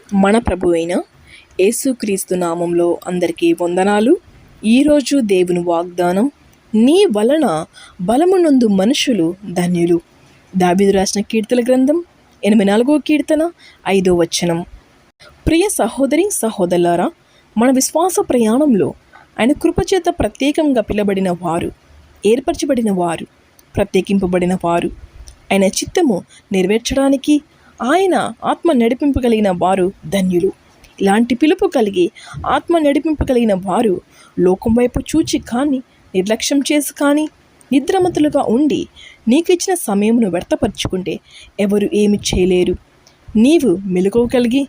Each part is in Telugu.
మన ప్రభు అయిన యేసుక్రీస్తు నామంలో అందరికీ వందనాలు. ఈరోజు దేవుని వాగ్దానం, నీ వలన బలమునందు మనుషులు ధన్యులు. దావీదు రాసిన కీర్తన గ్రంథం 84వ కీర్తన 5వ వచనం. ప్రియ సహోదరి సహోదరులారా, మన విశ్వాస ప్రయాణంలో ఆయన కృపచేత ప్రత్యేకంగా పిలబడిన వారు, ఏర్పరచబడిన వారు, ప్రత్యేకింపబడిన వారు, ఆయన చిత్తము నెరవేర్చడానికి ఆయన ఆత్మ నడిపింపగలిగిన వారు ధన్యులు. ఇలాంటి పిలుపు కలిగి ఆత్మ నడిపింపగలిగిన వారు లోకం వైపు చూచి కానీ, నిర్లక్ష్యం చేసి కానీ, నిద్రమతులుగా ఉండి నీకు ఇచ్చిన సమయమును వ్యర్థపరుచుకుంటే ఎవరు ఏమి చేయలేరు. నీవు మెలకువ కలిగి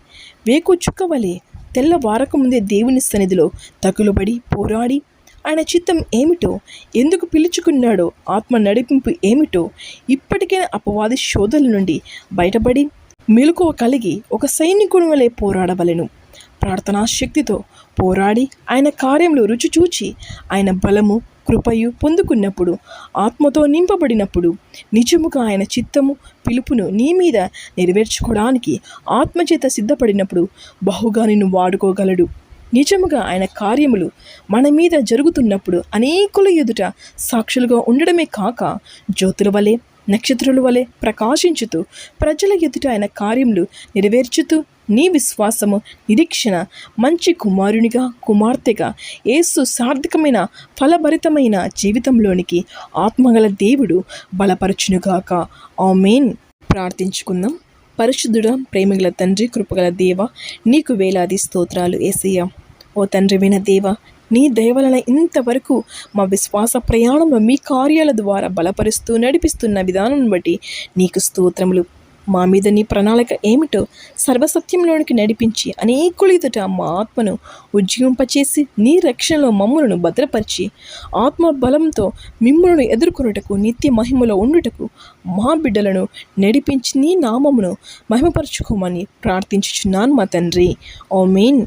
వేకు చుక్కవలే తెల్లవారక ముందే దేవుని సన్నిధిలో తగులుబడి పోరాడి ఆయన చిత్తం ఏమిటో, ఎందుకు పిలుచుకున్నాడో, ఆత్మ నడిపింపు ఏమిటో ఇప్పటికైనా అపవాది శోధల నుండి బయటపడి మెలకువ కలిగి ఒక సైనికుని వలె పోరాడవలెను. ప్రార్థనా శక్తితో పోరాడి ఆయన కార్యంలో రుచి చూచి ఆయన బలము కృపయు పొందుకున్నప్పుడు, ఆత్మతో నింపబడినప్పుడు, నిజముగా ఆయన చిత్తము పిలుపును నీ మీద నెరవేర్చుకోవడానికి ఆత్మచేత సిద్ధపడినప్పుడు బహుగా నిన్ను వాడుకోగలడు. నిజముగా ఆయన కార్యములు మన మీద జరుగుతున్నప్పుడు అనేకుల ఎదుట సాక్షులుగా ఉండడమే కాక జ్యోతుల వలె నక్షత్రుల వలె ప్రకాశించుతూ ప్రజల ఎదుట ఆయన కార్యములు నెరవేర్చుతూ నీ విశ్వాసము నిరీక్షణ మంచి కుమారునిగా కుమార్తెగా యేసు సార్థకమైన ఫలభరితమైన జీవితంలోనికి ఆత్మగల దేవుడు బలపరచునుగాక. ఆమేన్. ప్రార్థించుకుందాం. పరిశుద్ధుడా, ప్రేమగల తండ్రి, కృపగల దేవ, నీకు వేలాది స్తోత్రాలు యేసయ్యా. ఓ తండ్రి విన దేవ, నీ దయ వలన ఇంతవరకు మా విశ్వాస ప్రయాణంలో మీ కార్యాల ద్వారా బలపరుస్తూ నడిపిస్తున్న విధానం బట్టి నీకు స్తోత్రములు. మా మీద నీ ప్రణాళిక ఏమిటో సర్వసత్యంలోనికి నడిపించి అనేకుల ఎదుట మా ఆత్మను ఉజ్జీవింపచేసి నీ రక్షణలో మమ్ములను భద్రపరిచి ఆత్మ బలంతో మిమ్ములను ఎదుర్కొనుటకు నిత్య మహిమలో ఉండుటకు మా బిడ్డలను నడిపించి నీ నామమును మహిమపరచుకోమని ప్రార్థించుచున్నాను మా తండ్రి. ఆమేన్.